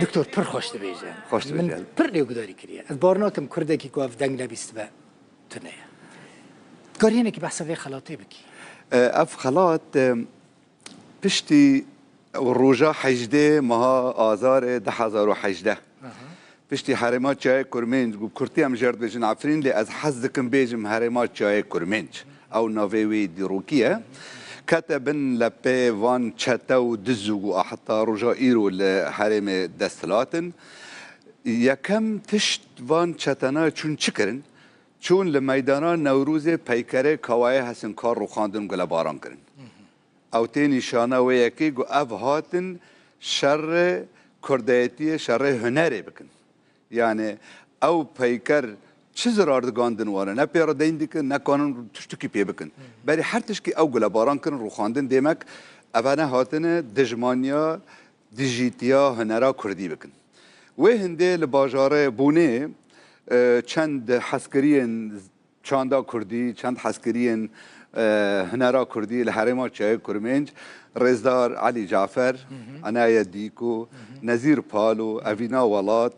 دکتر پر خوش دبیجم. خوش دبیجم. من پر لیوگداری کریه. از بارنا کم کرده کی کو افدنگ نبیست با تنه. کارینه کی بحث وی خلاطی بکی. اف خلاط پشتی روزا 18 ماه آذار 2018 پشتی حرمات جای کرمنج گو کرتی هم جرد بجن عفرین لی از حزدکم بیجم حرمات جای کرمنج او ناوی دیروکیه كتبن لبي وان تشاتو دزو حتى رجا ايرو لحرم دستلاتن يا كم تشت وان تشاتنا چون چكرن چون لميدانان نوروز پیکره کوای حسن کار رو خواندن گل باران کرن او تینی شانه و یکی گو اف هاتن شر کردایتی شر هنری بکن یعنی او پیکر چه زراردگاندن واره نه پیرا دین دیکن نه کانون تشتکی پی بکن بری هر تشکی او گل باران کرن رو خواندن دیمک اوانه هاتن دجمانیا دیجیتیا هنرا کردی بکن و هنده لباجاره بونه چند حسکرین چاندا کردی چند حسکرین هنرا کردی لحرمات چای کرمنج رزدار علی جعفر عنایت دیکو نظیر پالو اوینا ولات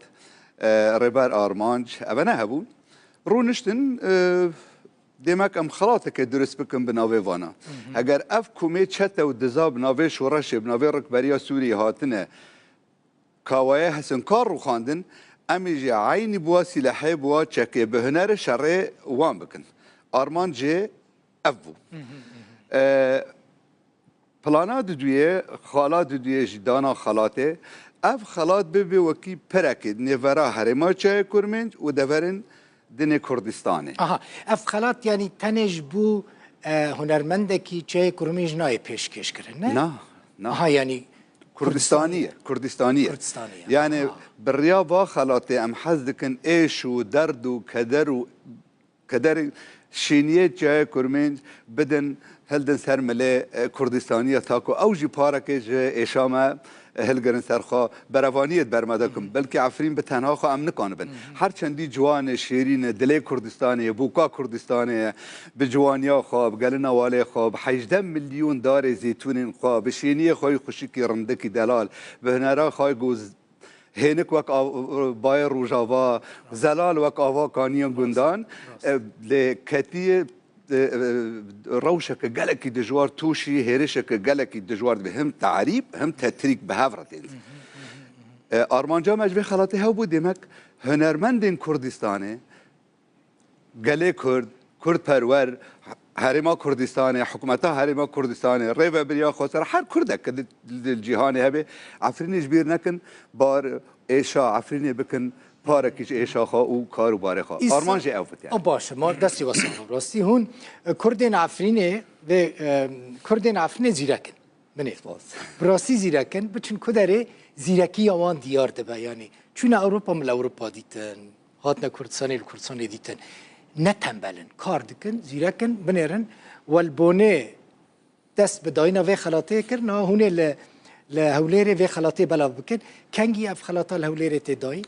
ربار آرمانج اونا هبون رو نشتن دیمک ام خلاطه درست بکن بناوی وانا اگر اف کومه چته و دزا بناوی شورش بناوی رکبریا سوری هاتنه کاوای حسن کار رو خواندن امیجی عینی بوا سلاحی بوا چکه به هنر شرع وان بکن آرمان جه افو پلانا دویه خالات دویه جدانا خالاته اف خالات ببی وکی پرکید نورا حرما چای کرمنج و دورن دن کردستانه اف خالات یعنی تنج بو هنرمندکی چای کرمنج نای پیشکش کرن نه؟ نه یعنی كردستانية يعني بالرياضة خلاطي أم حزدكن إيش ودرد وكدر شينية جاي كرمين بدن هلدن سرملة كردستانية تاكو أوجي بارك إيشاما هلگرن سرخوا بروانیت برمدکم بلکه عفرین به تنها خوا ام نکانه بن هر چندی جوان شیرین دلی کردستانه بوکا کردستانه به جوانیا خوا گلنا واله خوا 18 میلیون دار زیتون خوا به شینی خوای خوشکی رندکی دلال به هنرا خوای گوز هنک وک بای روجاوا زلال وک آوا کانیان گندان لکتی روشك جالكي دجوار توشي هيرشك جالكي دجوار بهم تعريب هم تتريك بهافرتين أرمانجا مجبي خلاطي هاو بوديمك هنرمندين كردستاني جالي كرد پرور هرما كردستاني حكومتها هرما كردستاني ريفا بريا خسر هر كردك الجهان هبه عفرين جبير نكن بار ايشا عفرين بكن پارکیش ایشاخا او کارو باره خوا آرمان جه اوفت یعنی باشه ما دستی واسه راستی هون کردین عفرینه و کردین عفرینه زیرکن بنیت باز براستی زیرکن بچون کدره زیرکی آوان دیار دبه یعنی چون اروپا مل اروپا دیتن هاتنا کردستانی دیتن نه تنبلن کار دکن زیرکن بنیرن والبونه دست بداینا و خلاطه کرن هونه لهوليري في خلاطي بلا بكن كانجي اف خلاطه الهوليري تداي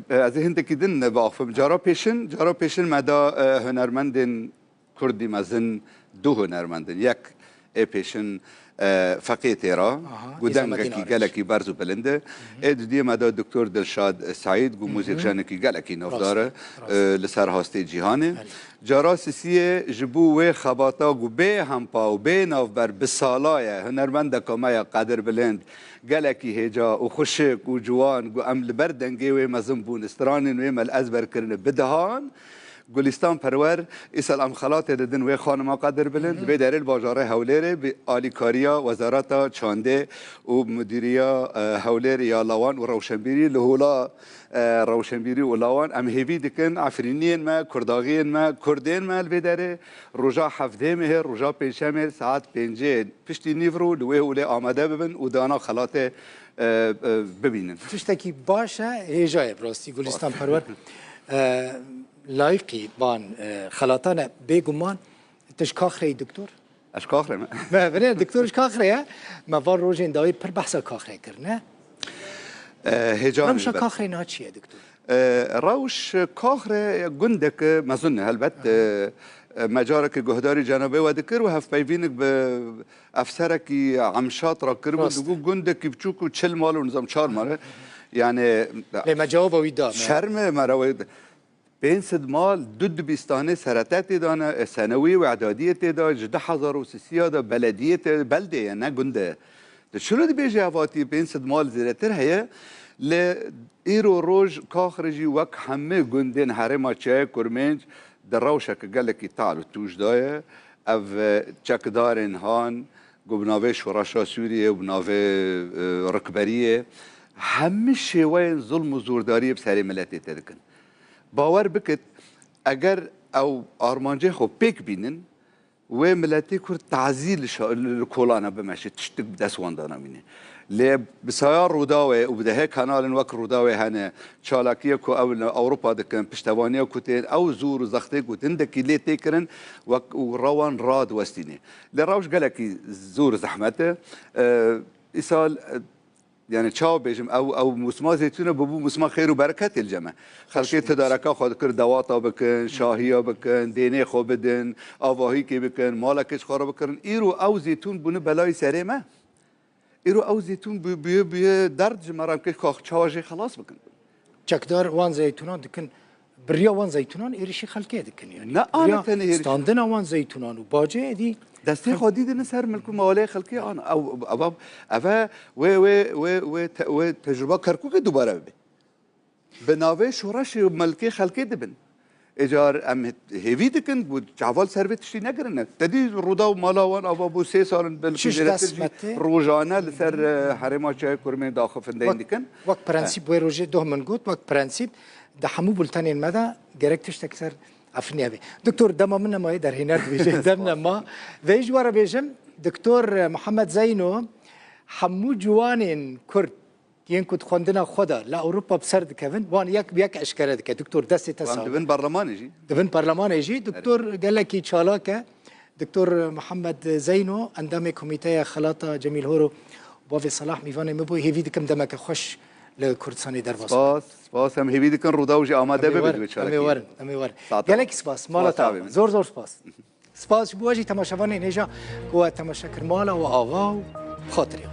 از هندکی دن باخف جارا پیشن مدا هنرمندن کردی مزن دو هنرمندن یک پیشن فقيه تيرا ودنگکی گلکی برزو بلنده دی مدا دکتر دلشاد سعید گو موزیکشنکی گلکی نفداره لسر هاسته جهانه جارا سیسیه جبو و خباتا گو به همپا و به نافبر بسالایه هنرمنده کامایا قدر بلند گلکی هجا و خوشک و جوان گو ام لبردنگی و مزن بون استرانین و مل ازبر کرنه بدهان گلستان پرور ایسال ام خلاط ددن و خانم قدر بلند به در الباجاره هولره به آلیکاریا وزارت چانده و مدیریا هولره یا لوان و روشنبیری لهولا روشنبیری و لوان ام هیوی دکن عفرینین ما کرداغین ما کردین ما البدره رجا حفظه مه رجا پیشمر ساعت 5 پشتی نیورو لوه ولی آماده ببن و دانا خلاط ببینن تشتکی باشه هجای براستی گلستان پرور لایقی بان خلاطانه بگمان تشکاخری دکتر اشکاخره ما بله دکتر اشکاخره ما وار روزین دایی پر بحث کاخره کرنه هجان روش کاخره نه چیه دکتر روش کاخره گندک مزن البت مجارك جهداري جنبه وذكر وهف بيفينك بأفسرك عمشات راكر ودقو جندك بتشوكو تشل مالو نظام شار ماله يعني لما جواب ويدا شرم مروي بين صد مال ضد بيستانه سرطات دانا ثانوي واعداديه دا جده حزار وسيسيه دا بلديه بلده يعني جنده شنو دي بيجي افاتي بين صد مال زيرتر هي ل ايرو روج كاخرجي وك همه جندين هرما تشا كرمنج دروشك قال لك تعالوا توش دايه اف تشك دارن هان بناوی شورشا سوریه و بناوی رکبریه همه شیوه ظلم و زورداری بسری ملتی تدکن باور بکت اگر او آرمانجه خو پیک بینن و ملتی کرد تعزیل کلانا بمشه تشتک بدست واندانا بینه لی بسیار روداوه و بده کانال وک روداوه هنه چالاکیه کو اول اوروپا دکن پشتوانیه کوتین او زور و زخته کوتین دکی لی تکرن و روان راد وستینه لی راوش گلکی زور زحمته ایسال يعني تشاو بيجم او مسما زيتونه ببو مسما خير وبركات الجمع خلقي تداركا خود كر دواتا بكن شاهيه بكن ديني خو بدن اواهي كي بكن مالكش خراب بكن ايرو او زيتون بنو بلاي سريمه ايرو او زيتون بي درد جمرام كي خو تشاوجي خلاص بكن چکدار وان زيتونان دكن بريا وان زيتونان ايرشي خلقي دكن يعني لا انا تاني ستاندنا وان زيتونان وباجي دي دستی خودی دن سر ملک مواله خلقی آن او اباب اوه و تجربه کرکو که دوباره بی بناوه شورش ملکی خلقی دبن اجار ام هیوی دکن بود جوال سرویتشی نگرنه تدی رودا و مالاوان ابابو 3 سال بالکجرتر روزانه لسر حرما چای کرمه داخل فندین دکن وقت پرنسیب و روزه دو من گوت وقت پرنسیب ده همو بولتانین مدا گرکتش تکسر عفني أبي دكتور دما منا ما يقدر هنا بيجي دمنا ما فيج ورا بيجم دكتور محمد زينو حمو جوانين كرد ينكد خندنا خدا لا أوروبا بسرد كفن وان يك بيك أشكال ذك دكتور دستي تسا دبن برلمان يجي دبن برلمان يجي دكتور قال لك يشالاك دكتور محمد زينو اندام كوميتي خلاطة جميل هورو وبافي صلاح ميفاني مبوي هيفيد كم دمك خوش لكردستاني درباس سپاس هم هیوی دکن رودا آماده ببید بچاره امی ورن گلک سپاس مالا تا زور سپاس بواجی تماشاوان اینجا کو تماشا کرمالا و آوا و خاطری